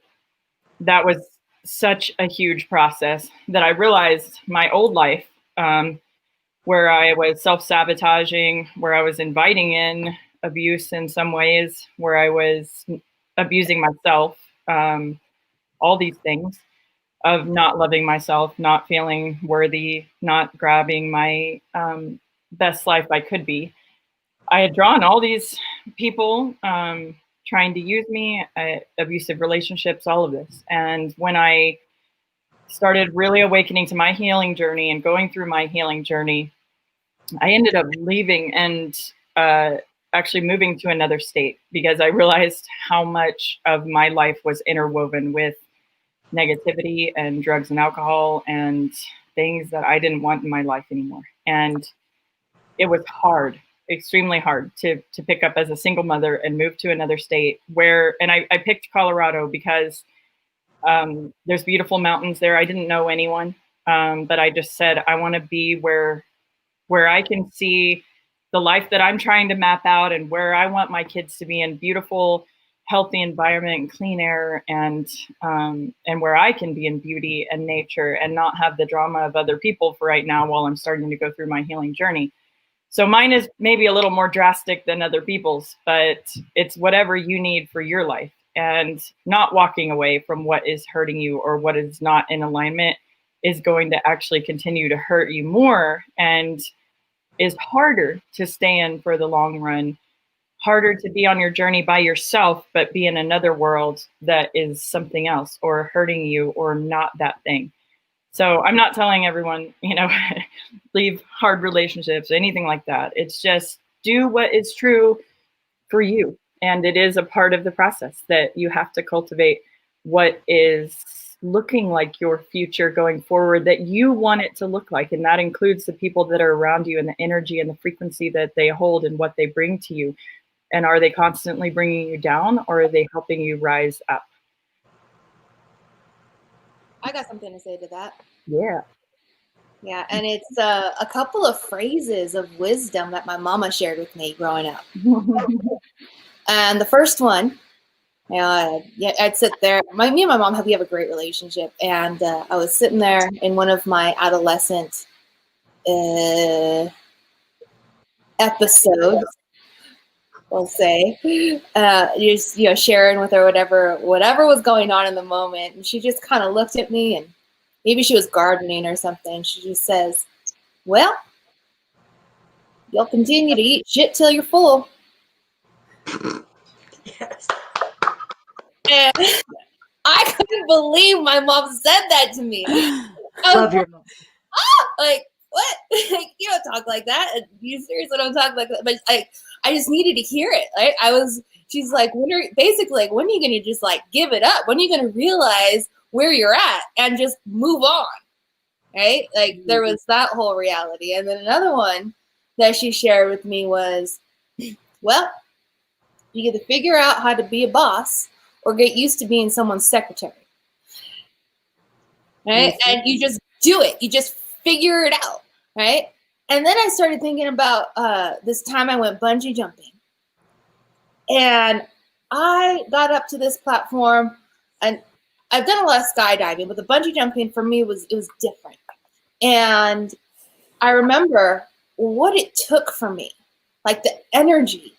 that was such a huge process that I realized my old life, where I was self-sabotaging, where I was inviting in abuse in some ways, where I was abusing myself, all these things of not loving myself, not feeling worthy, not grabbing my best life I could be. I had drawn all these people trying to use me, abusive relationships, all of this. And when I started really awakening to my healing journey and going through my healing journey, I ended up leaving and actually moving to another state because I realized how much of my life was interwoven with negativity and drugs and alcohol and things that I didn't want in my life anymore. And it was hard, extremely hard to pick up as a single mother and move to another state and I picked Colorado because there's beautiful mountains there. I didn't know anyone, but I just said, I want to be where I can see the life that I'm trying to map out and where I want my kids to be in beautiful, healthy environment and clean air and where I can be in beauty and nature and not have the drama of other people for right now while I'm starting to go through my healing journey. So mine is maybe a little more drastic than other people's, but it's whatever you need for your life and not walking away from what is hurting you or what is not in alignment is going to actually continue to hurt you more and is harder to stay in for the long run, harder to be on your journey by yourself, but be in another world that is something else or hurting you or not that thing. So I'm not telling everyone, leave hard relationships, anything like that. It's just do what is true for you. And it is a part of the process that you have to cultivate what is looking like your future going forward that you want it to look like. And that includes the people that are around you and the energy and the frequency that they hold and what they bring to you. And are they constantly bringing you down, or are they helping you rise up? I got something to say to that. Yeah. Yeah, and it's a couple of phrases of wisdom that my mama shared with me growing up. And the first one, I'd sit there. Me and my mom, we have a great relationship. And I was sitting there in one of my adolescent episodes, we'll say, just sharing with her whatever was going on in the moment. And she just kind of looked at me, and maybe she was gardening or something. She just says, "Well, you'll continue to eat shit till you're full." Yes. And I couldn't believe my mom said that to me. Love your mom. Like, what? Like, you don't talk like that. Are you serious? I don't talk like that. But I just needed to hear it. Right? She's like, when are you going to just like give it up? When are you going to realize where you're at and just move on? Right? Like, there was that whole reality. And then another one that she shared with me was, well, you either figure out how to be a boss or get used to being someone's secretary. Right? Mm-hmm. And you just do it. You just figure it out. Right? And then I started thinking about this time I went bungee jumping. And I got up to this platform, and I've done a lot of skydiving, but the bungee jumping for me was different. And I remember what it took for me, like the energy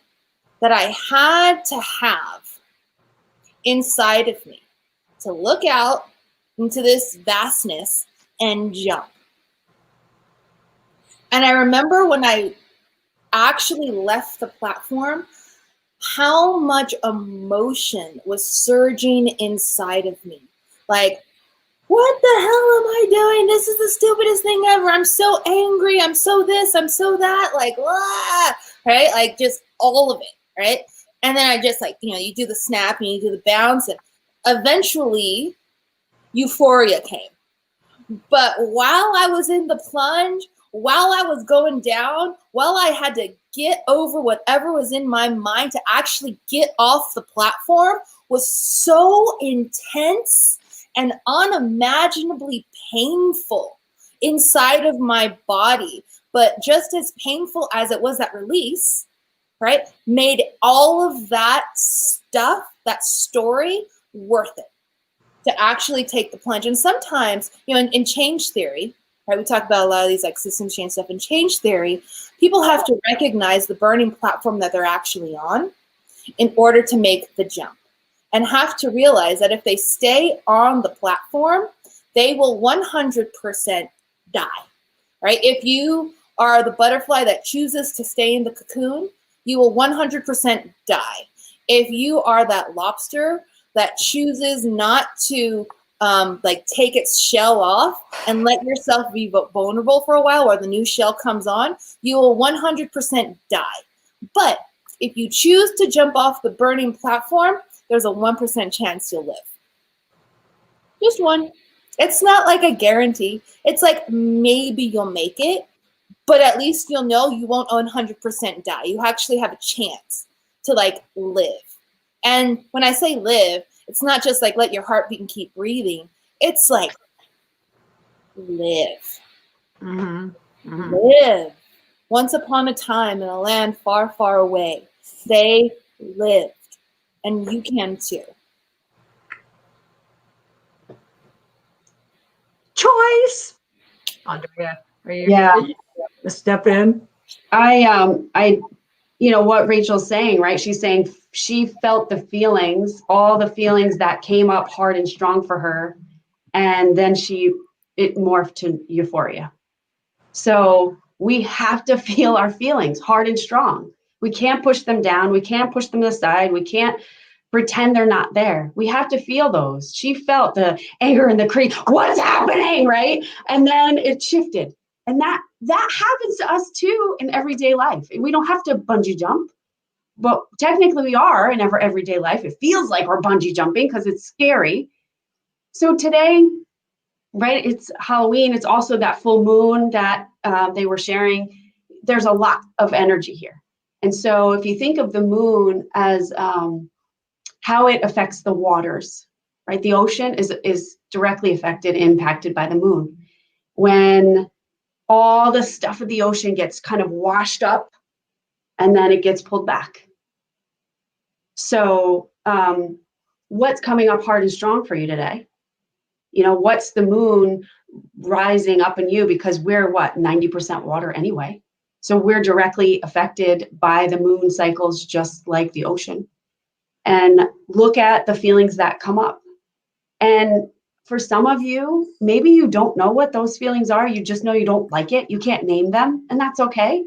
that I had to have inside of me to look out into this vastness and jump. And I remember when I actually left the platform, how much emotion was surging inside of me. Like, what the hell am I doing? This is the stupidest thing ever. I'm so angry. I'm so this. I'm so that. Like, right? Like, just all of it, right? And then I just you do the snap and you do the bounce, and eventually euphoria came. But while I was in the plunge, while I was going down, while I had to get over whatever was in my mind to actually get off the platform, was so intense and unimaginably painful inside of my body. But just as painful as it was, that release, right, made all of that stuff, that story, worth it to actually take the plunge. And sometimes, in change theory, right, we talk about a lot of these like systems change stuff. In change theory, people have to recognize the burning platform that they're actually on in order to make the jump, and have to realize that if they stay on the platform, they will 100% die, right? If you are the butterfly that chooses to stay in the cocoon, you will 100% die. If you are that lobster that chooses not to take its shell off and let yourself be vulnerable for a while while the new shell comes on, you will 100% die. But if you choose to jump off the burning platform, there's a 1% chance you'll live. Just one. It's not like a guarantee. It's like maybe you'll make it, but at least you'll know you won't 100% die. You actually have a chance to live. And when I say live, it's not just let your heart beat and keep breathing. It's live. Mm-hmm. Mm-hmm. Live. Once upon a time in a land far, far away, they lived. And you can too. Choice. Ondrea, are you ready to step in? What Rachel's saying, right? She's saying she felt the feelings, all the feelings that came up hard and strong for her. And then it morphed to euphoria. So we have to feel our feelings hard and strong. We can't push them down. We can't push them aside. We can't pretend they're not there. We have to feel those. She felt the anger and the crazy, what's happening, right? And then it shifted. And that happens to us too in everyday life. We don't have to bungee jump, but technically we are in everyday life. It feels like we're bungee jumping because it's scary. So today, right, it's Halloween. It's also that full moon that they were sharing. There's a lot of energy here. And so if you think of the moon as how it affects the waters, right? The ocean is directly impacted by the moon. When all the stuff of the ocean gets kind of washed up and then it gets pulled back. So what's coming up hard and strong for you today? You know, what's the moon rising up in you? Because we're 90% water anyway. So we're directly affected by the moon cycles, just like the ocean. And look at the feelings that come up. And for some of you, maybe you don't know what those feelings are. You just know you don't like it. You can't name them, and that's okay.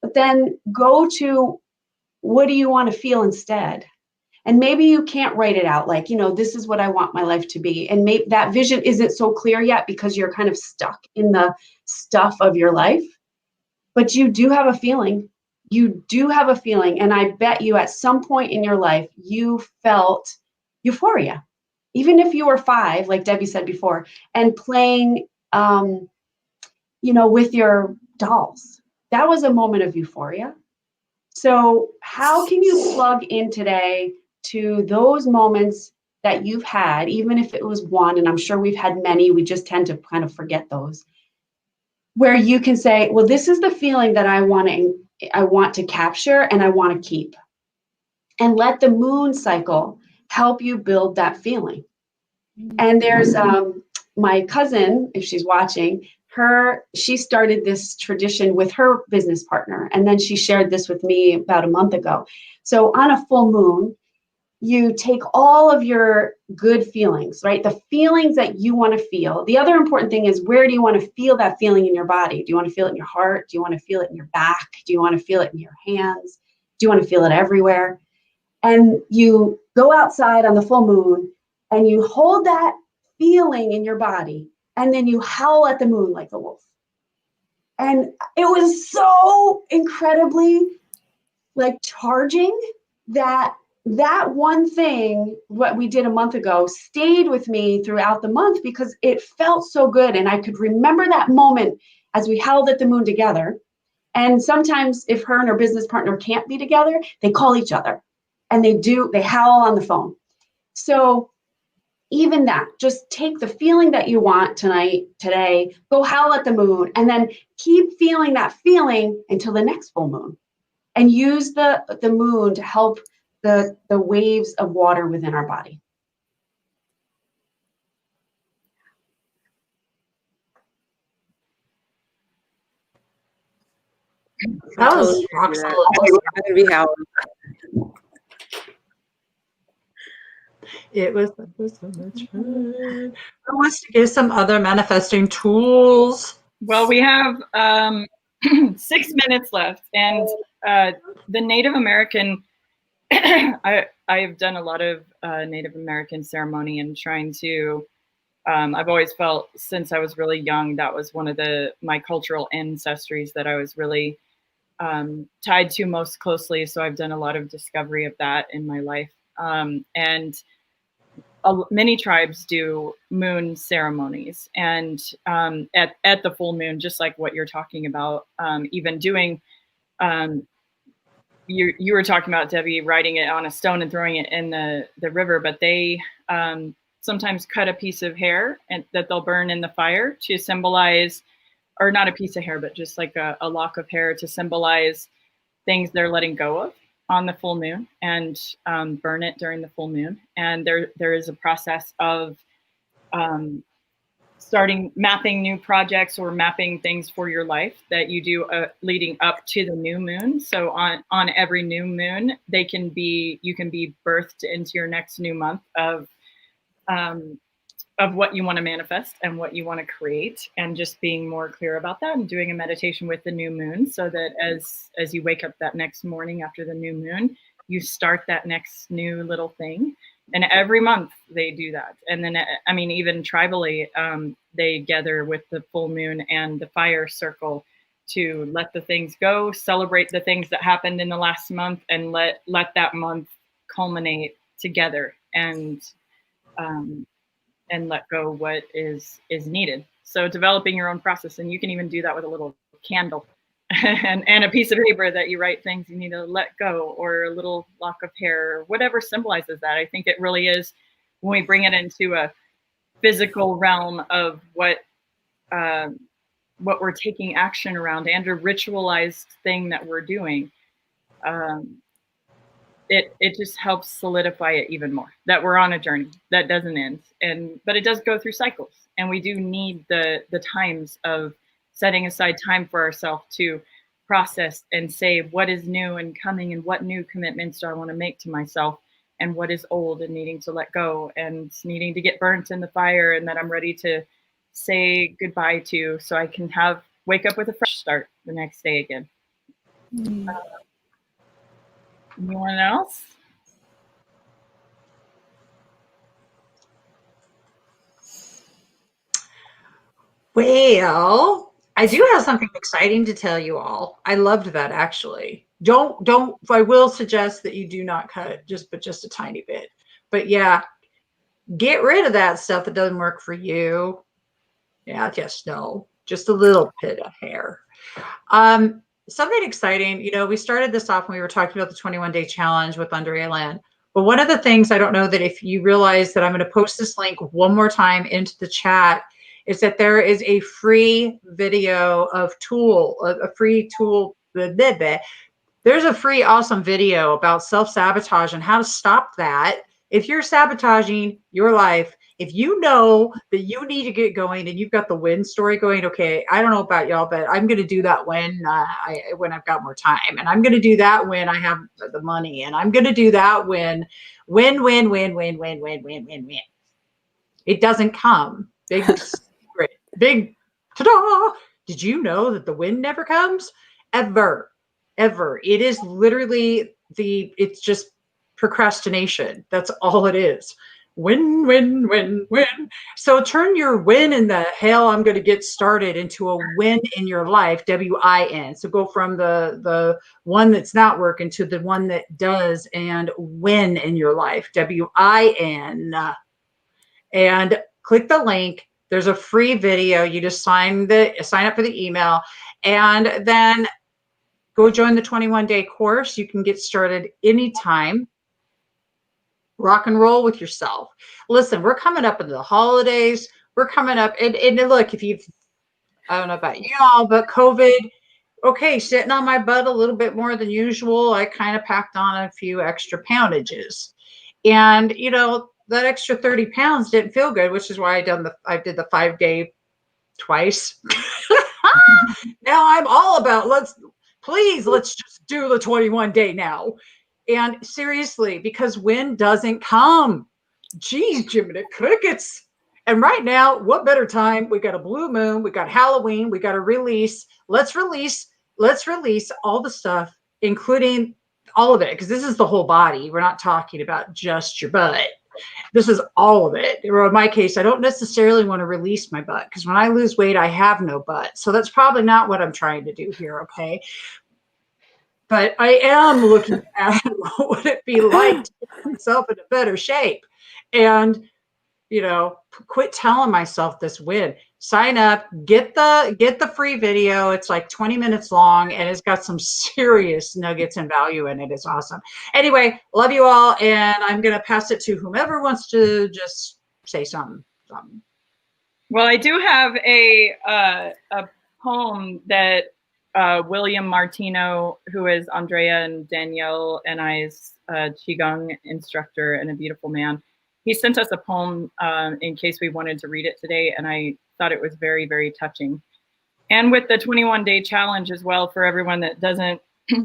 But then go to, what do you want to feel instead? And maybe you can't write it out like, you know, this is what I want my life to be. And maybe that vision isn't so clear yet because you're kind of stuck in the stuff of your life. But you do have a feeling. You do have a feeling. And I bet you at some point in your life, you felt euphoria. Even if you were 5, like Debbie said before, and playing, you know, with your dolls. That was a moment of euphoria. So how can you plug in today to those moments that you've had, even if it was one, and I'm sure we've had many, we just tend to kind of forget those, where you can say, well, this is the feeling that I want to capture and I want to keep. And let the moon cycle help you build that feeling. And there's my cousin, if she's watching, she started this tradition with her business partner. And then she shared this with me about a month ago. So on a full moon, you take all of your good feelings, right? The feelings that you want to feel. The other important thing is, where do you want to feel that feeling in your body? Do you want to feel it in your heart? Do you want to feel it in your back? Do you want to feel it in your hands? Do you want to feel it everywhere? And you go outside on the full moon and you hold that feeling in your body, and then you howl at the moon like a wolf. And it was so incredibly like charging that one thing, what we did a month ago, stayed with me throughout the month because it felt so good. And I could remember that moment as we howled at the moon together. And sometimes if her and her business partner can't be together, they call each other and they howl on the phone. So even that, just take the feeling that you want today, go howl at the moon, and then keep feeling that feeling until the next full moon. And use the moon to help the waves of water within our body. That was rock solid. It was so much fun. Who wants to give some other manifesting tools? Well, we have 6 minutes left, and the Native American, I've done a lot of Native American ceremony and trying to, I've always felt since I was really young, that was one of my cultural ancestries that I was really tied to most closely. So I've done a lot of discovery of that in my life. And many tribes do moon ceremonies, and at the full moon, just like what you're talking about, even doing, you were talking about, Debbie, writing it on a stone and throwing it in the river, but they sometimes cut a piece of hair and that they'll burn in the fire to symbolize, or not a piece of hair, but just like a lock of hair to symbolize things they're letting go of on the full moon, and burn it during the full moon. And there is a process of starting mapping new projects or mapping things for your life that you do leading up to the new moon. So on every new moon, you can be birthed into your next new month of what you want to manifest and what you want to create, and just being more clear about that, and doing a meditation with the new moon, so that as you wake up that next morning after the new moon, you start that next new little thing. And every month they do that. And then, I mean, even tribally, they gather with the full moon and the fire circle to let the things go, celebrate the things that happened in the last month, and let that month culminate together, and let go what is needed. So developing your own process, and you can even do that with a little candle and a piece of paper that you write things you need to let go, or a little lock of hair, or whatever symbolizes that. I think it really is, when we bring it into a physical realm of what we're taking action around, and a ritualized thing that we're doing, it just helps solidify it even more, that we're on a journey that doesn't end. But it does go through cycles, and we do need the times of setting aside time for ourselves to process and say what is new and coming, and what new commitments do I want to make to myself, and what is old and needing to let go, and needing to get burnt in the fire, and that I'm ready to say goodbye to, so I can wake up with a fresh start the next day again. Anyone else? Well, I do have something exciting to tell you all. I loved that, actually. I will suggest that you do not cut but just a tiny bit. But yeah, get rid of that stuff that doesn't work for you. Yeah, just a little bit of hair. Something exciting, we started this off when we were talking about the 21-day challenge with Ondrea Lynn. But one of the things, I don't know that if you realize that I'm going to post this link one more time into the chat, is that there is a free video of a free tool. There's a free awesome video about self-sabotage and how to stop that. If you're sabotaging your life, if you know that you need to get going and you've got the win story going, okay, I don't know about y'all, but I'm going to do that when I've got more time, and I'm going to do that when I have the money, and I'm going to do that when. It doesn't come. Big secret. Big ta-da! Did you know that the win never comes? Ever. It is literally it's just procrastination. That's all it is. Win. So turn your win in the hell I'm going to get started into a win in your life, WIN. So go from the one that's not working to the one that does, and win in your life, WIN. And click the link. There's a free video. You just sign up for the email, and then go join the 21-day course. You can get started anytime. Rock and roll with yourself. Listen, we're coming up into the holidays. We're coming up, and look, I don't know about y'all, but COVID, okay, sitting on my butt a little bit more than usual. I kind of packed on a few extra poundages, and that extra 30 pounds didn't feel good, which is why I did the 5-day twice. Now I'm all about let's just do the 21-day now. And seriously, because win doesn't come. Geez, Jiminy Crickets. And right now, what better time? We got a blue moon, we got Halloween, we got a release. Let's release all the stuff, including all of it, because this is the whole body. We're not talking about just your butt. This is all of it. Or in my case, I don't necessarily want to release my butt, because when I lose weight, I have no butt. So that's probably not what I'm trying to do here, okay? But I am looking at what would it be like to get myself in a better shape. And, quit telling myself this win. Sign up, get the free video. It's like 20 minutes long, and it's got some serious nuggets and value in it. It's awesome. Anyway, love you all, and I'm going to pass it to whomever wants to just say something. Well, I do have a poem that William Martino, who is Ondrea and Danielle and I's Qigong instructor and a beautiful man, he sent us a poem in case we wanted to read it today, and I thought it was very, very touching. And with the 21-day challenge as well, for everyone that doesn't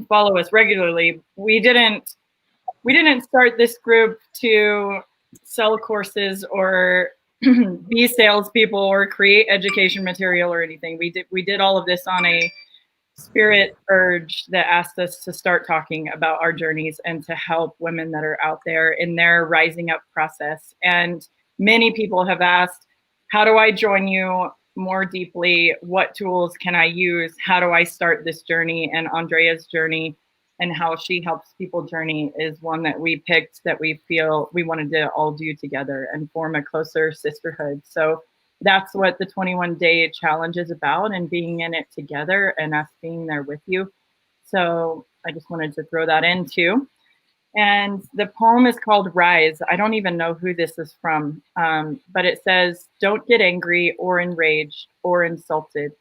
follow us regularly, we didn't start this group to sell courses or be salespeople or create education material or anything. We did all of this on a spirit urge that asked us to start talking about our journeys and to help women that are out there in their rising up process. And many people have asked, how do I join you more deeply? What tools can I use? How do I start this journey? And Ondrea's journey and how she helps people journey is one that we picked that we feel we wanted to all do together and form a closer sisterhood. So that's what the 21-day challenge is about, and being in it together and us being there with you. So I just wanted to throw that in too. And the poem is called Rise. I don't even know who this is from, but it says, don't get angry or enraged or insulted.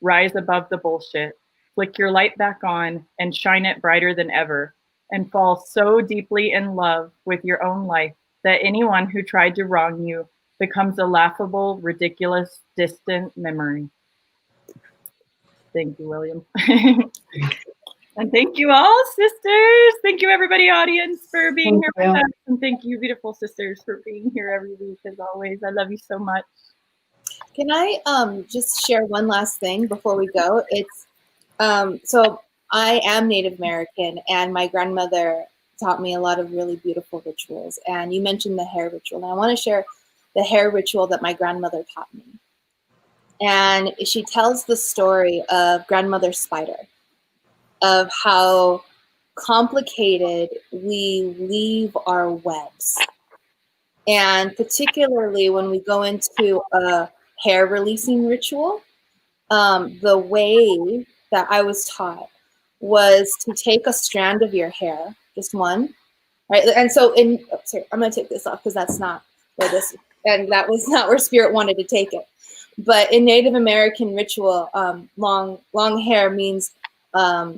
Rise above the bullshit. Flick your light back on and shine it brighter than ever, and fall so deeply in love with your own life that anyone who tried to wrong you becomes a laughable, ridiculous, distant memory. Thank you, William. And thank you all, sisters. Thank you, everybody, audience, for being here with us. And thank you, beautiful sisters, for being here every week, as always. I love you so much. Can I just share one last thing before we go? It's so I am Native American, and my grandmother taught me a lot of really beautiful rituals. And you mentioned the hair ritual, and I want to share the hair ritual that my grandmother taught me. And she tells the story of Grandmother Spider, of how complicated we weave our webs. And particularly when we go into a hair releasing ritual, the way that I was taught was to take a strand of your hair, just one, right? And so sorry, I'm gonna take this off because that's not where this, and that was not where Spirit wanted to take it. But in Native American ritual, long hair means a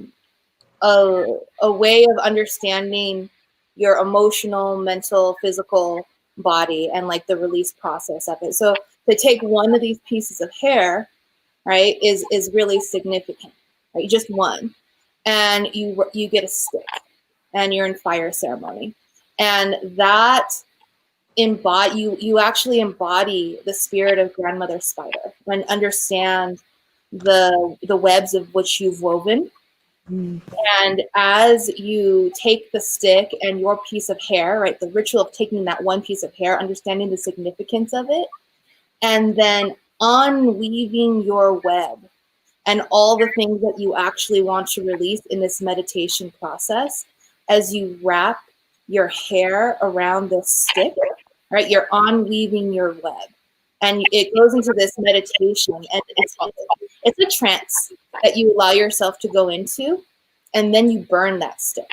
way of understanding your emotional, mental, physical body and like the release process of it. So to take one of these pieces of hair, right, is really significant, right? Just one, and you get a stick, and you're in fire ceremony, and that you actually embody the spirit of Grandmother Spider and understand the webs of which you've woven. And as you take the stick and your piece of hair, right, the ritual of taking that one piece of hair, understanding the significance of it, and then unweaving your web and all the things that you actually want to release in this meditation process, as you wrap your hair around this stick, right, you're unweaving your web. And it goes into this meditation, and it's a trance that you allow yourself to go into, and then you burn that stick.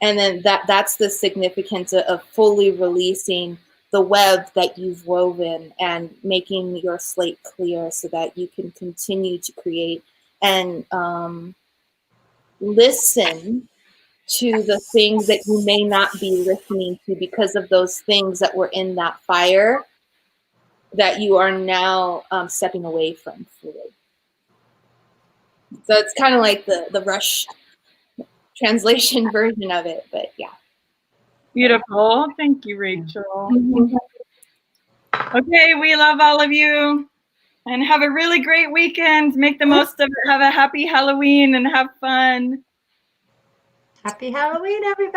And then that's the significance of fully releasing the web that you've woven and making your slate clear so that you can continue to create and listen to the things that you may not be listening to because of those things that were in that fire that you are now stepping away from fully. So it's kind of like the rushed translation version of it, but yeah. Beautiful. Thank you, Rachel. Okay, we love all of you. And have a really great weekend. Make the most of it. Have a happy Halloween and have fun. Happy Halloween, everybody.